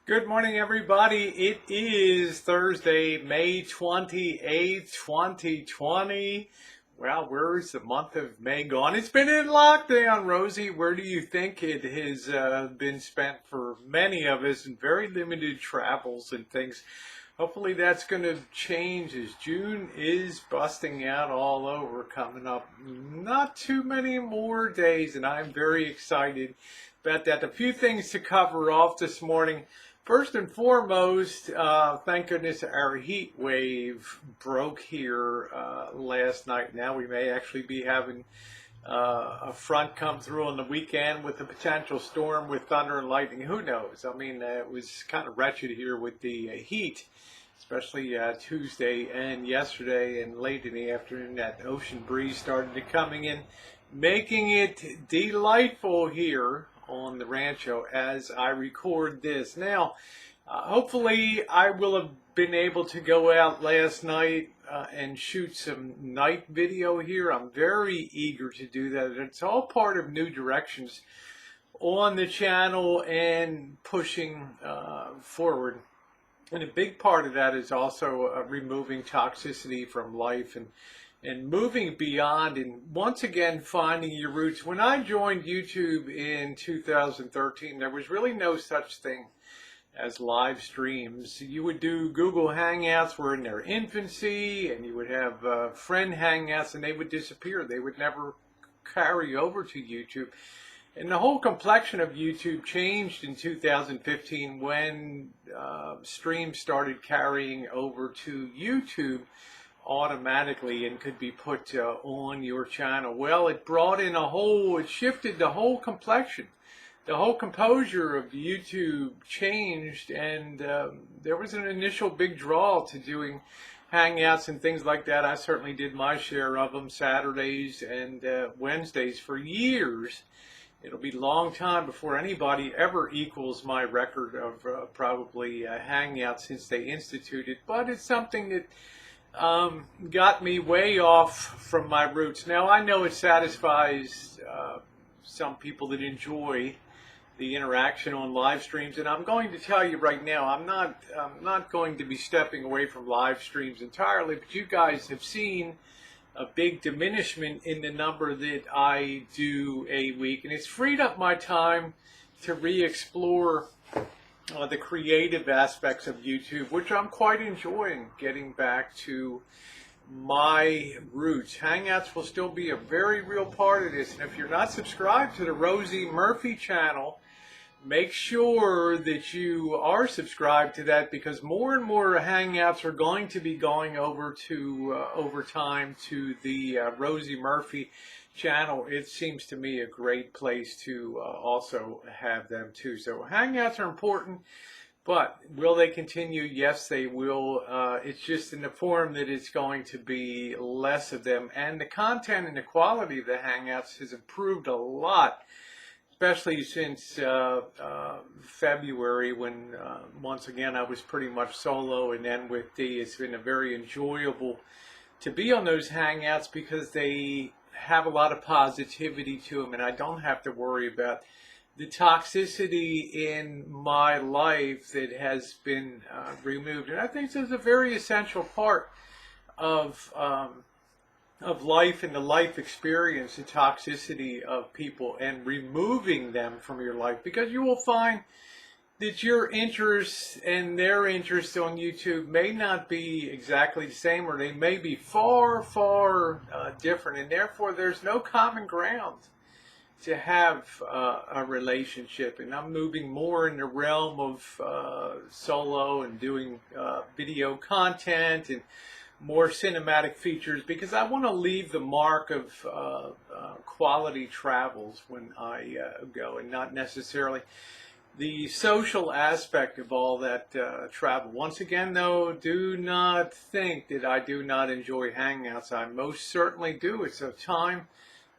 Good morning, everybody. It is Thursday, May 28th, 2020. Well, where's the month of May gone? It's been in lockdown, Rosie. Where do you think it has been spent for many of us, and very limited travels and things? Hopefully that's going to change as June is busting out all over, coming up not too many more days, and I'm very excited about that. A few things to cover off this morning. First and foremost, thank goodness our heat wave broke here last night. Now we may actually be having a front come through on the weekend with a potential storm with thunder and lightning. Who knows? I mean, it was kind of wretched here with the heat, especially Tuesday and yesterday and late in the afternoon. That ocean breeze started to coming in, making it delightful here on the Rancho as I record this. Now, hopefully I will have been able to go out last night and shoot some night video here. I'm very eager to do that. It's all part of new directions on the channel and pushing forward. And a big part of that is also removing toxicity from life and moving beyond and once again finding your roots. When I joined YouTube in 2013, there was really no such thing as live streams. You would do Google Hangouts, were in their infancy, and you would have friend Hangouts, and they would disappear. They would never carry over to YouTube. And the whole complexion of YouTube changed in 2015 when streams started carrying over to YouTube automatically and could be put on your channel. Well, it brought in it shifted the whole complexion. The whole composure of YouTube changed, and there was an initial big draw to doing Hangouts and things like that. I certainly did my share of them, Saturdays and Wednesdays for years. It'll be a long time before anybody ever equals my record of probably Hangouts since they instituted, but it's something that got me way off from my roots. Now, I know it satisfies some people that enjoy the interaction on live streams, and I'm going to tell you right now, I'm not going to be stepping away from live streams entirely, but you guys have seen a big diminishment in the number that I do a week, and it's freed up my time to re-explore the creative aspects of YouTube, which I'm quite enjoying, getting back to my roots. Hangouts will still be a very real part of this, and if you're not subscribed to the Rosie Murphy channel, make sure that you are subscribed to that, because more and more Hangouts are going to be going over time to the Rosie Murphy channel. It seems to me a great place to also have them too. So Hangouts are important, but will they continue? Yes, they will. It's just in the form that it's going to be less of them, and the content and the quality of the Hangouts has improved a lot, especially since February, when once again I was pretty much solo, and then with Dee, it's been a very enjoyable to be on those Hangouts because they have a lot of positivity to them, and I don't have to worry about the toxicity in my life that has been removed. And I think this is a very essential part of life and the life experience, the toxicity of people, and removing them from your life, because you will find that your interests and their interests on YouTube may not be exactly the same, or they may be far, far different, and therefore there's no common ground to have a relationship. And I'm moving more in the realm of solo and doing video content and more cinematic features, because I want to leave the mark of quality travels when I go, and not necessarily the social aspect of all that travel. Once again, though, do not think that I do not enjoy Hangouts. I most certainly do. It's a time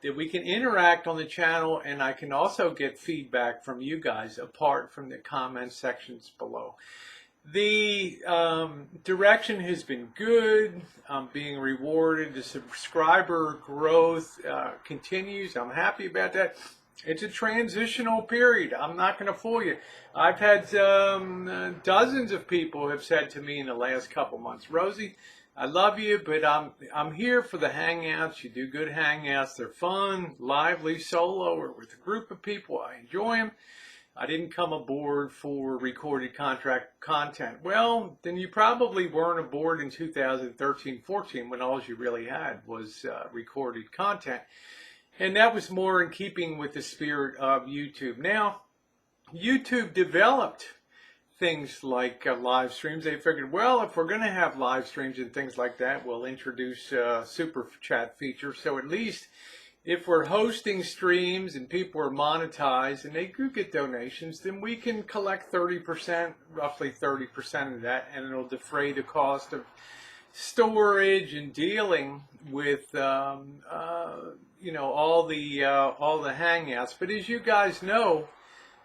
that we can interact on the channel, and I can also get feedback from you guys apart from the comment sections below. The direction has been good. I'm being rewarded. The subscriber growth continues. I'm happy about that. It's a transitional period. I'm not going to fool you. I've had dozens of people have said to me in the last couple months, Rosie, I love you, but I'm here for the hangouts. You do good hangouts. They're fun, lively, solo, or with a group of people. I enjoy them. I didn't come aboard for recorded contract content. Well, then you probably weren't aboard in 2013-14 when all you really had was recorded content. And that was more in keeping with the spirit of YouTube. Now, YouTube developed things like live streams. They figured, well, if we're going to have live streams and things like that, we'll introduce super chat feature. So at least if we're hosting streams and people are monetized and they do get donations, then we can collect 30%, roughly 30% of that, and it'll defray the cost of storage and dealing with you know, all the hangouts. But as you guys know,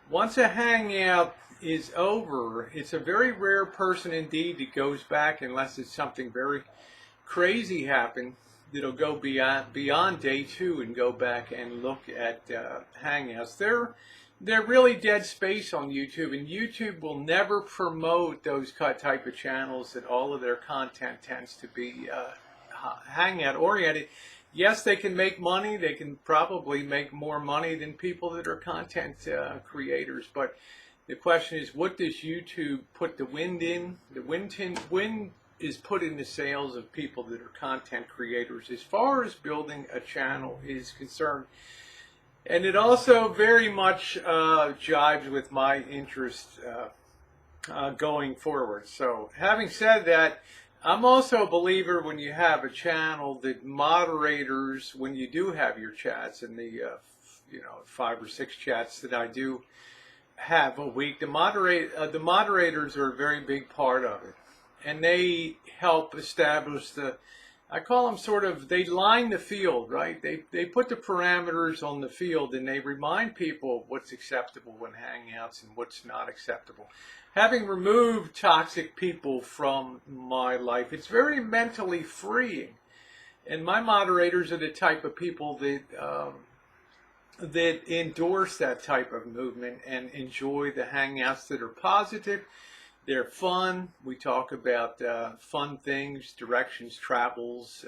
once a hangout is over, it's a very rare person indeed that goes back, unless it's something very crazy happened, that'll go beyond day 2 and go back and look at hangouts. They're really dead space on YouTube, and YouTube will never promote those type of channels that all of their content tends to be hangout oriented. Yes, they can make money. They can probably make more money than people that are content creators. But the question is, what does YouTube put the wind in? The wind is put in the sails of people that are content creators as far as building a channel is concerned. And it also very much jives with my interest going forward. So having said that, I'm also a believer when you have a channel that moderators, when you do have your chats and the you know, 5 or 6 chats that I do have a week, the moderators are a very big part of it, and they help establish the, I call them sort of, they line the field, right? They put the parameters on the field, and they remind people what's acceptable when hangouts and what's not acceptable. Having removed toxic people from my life, it's very mentally freeing. And my moderators are the type of people that that endorse that type of movement and enjoy the hangouts that are positive. They're fun. We talk about fun things, directions, travels,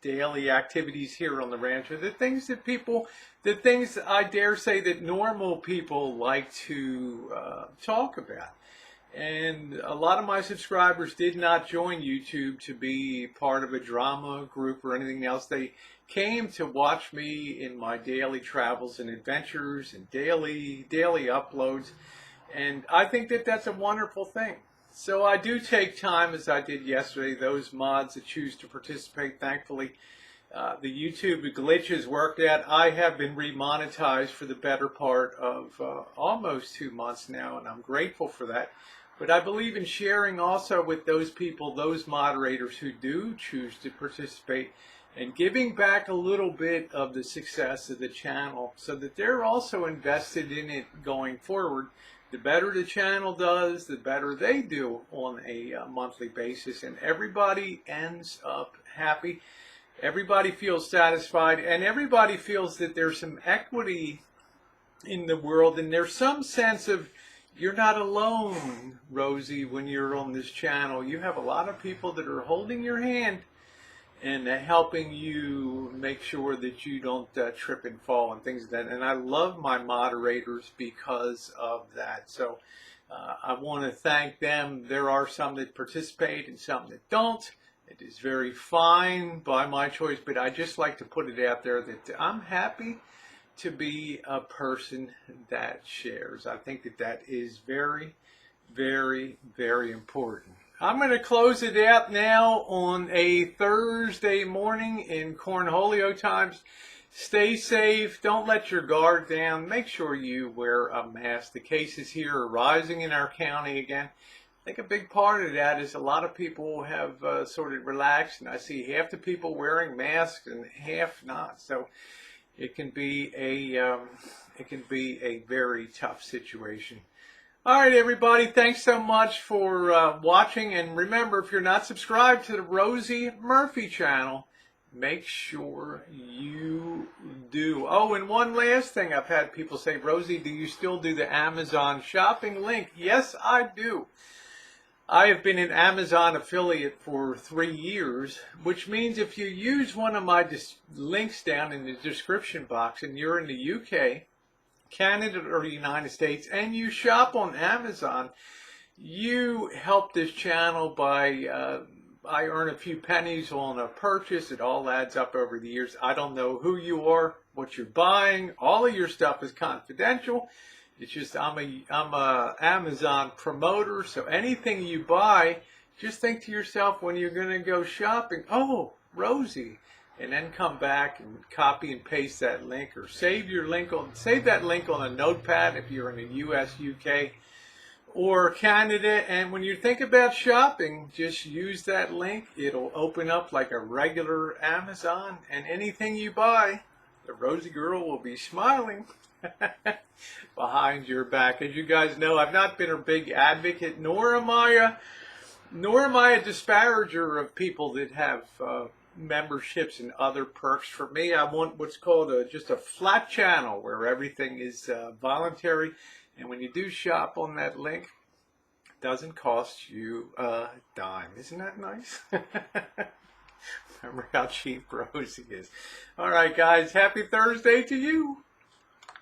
daily activities here on the Rancho. The things I dare say that normal people like to talk about. And a lot of my subscribers did not join YouTube to be part of a drama group or anything else. They came to watch me in my daily travels and adventures and daily uploads. And I think that that's a wonderful thing. So I do take time, as I did yesterday, those mods that choose to participate. Thankfully, the YouTube glitches worked out. I have been remonetized for the better part of almost 2 months now, and I'm grateful for that. But I believe in sharing also with those people, those moderators who do choose to participate, and giving back a little bit of the success of the channel so that they're also invested in it going forward. The better the channel does, the better they do on a monthly basis, and everybody ends up happy. Everybody feels satisfied, and everybody feels that there's some equity in the world, and there's some sense of, you're not alone, Rosie, when you're on this channel. You have a lot of people that are holding your hand and helping you make sure that you don't trip and fall and things like that. And I love my moderators because of that. So I want to thank them. There are some that participate and some that don't. It is very fine by my choice, but I just like to put it out there that I'm happy to be a person that shares. I think that that is very, very, very important. I'm going to close it out now on a Thursday morning in Cornholio times. Stay safe. Don't let your guard down. Make sure you wear a mask. The cases here are rising in our county again. I think a big part of that is a lot of people have sort of relaxed, and I see half the people wearing masks and half not. So it can be a very tough situation. All right, everybody, thanks so much for watching. And remember, if you're not subscribed to the Rosie Murphy channel, make sure you do. Oh, and one last thing. I've had people say, Rosie, do you still do the Amazon shopping link? Yes, I do. I have been an Amazon affiliate for 3 years, which means if you use one of my links down in the description box and you're in the UK, Canada, or the United States, and you shop on Amazon, you help this channel by I earn a few pennies on a purchase. It all adds up over the years. I don't know who you are, what you're buying. All of your stuff is confidential. It's just I'm a Amazon promoter, so anything you buy, just think to yourself when you're going to go shopping, oh, Rosie, and then come back and copy and paste that link, or save that link on a notepad if you're in the US, UK, or Canada. And when you think about shopping, just use that link. It'll open up like a regular Amazon, and anything you buy, the Rosie girl will be smiling behind your back. As you guys know, I've not been a big advocate, nor am I a disparager of people that have memberships and other perks. For me, I want what's called just a flat channel where everything is voluntary. And when you do shop on that link, it doesn't cost you a dime. Isn't that nice? Remember how cheap Rosie is. All right, guys. Happy Thursday to you.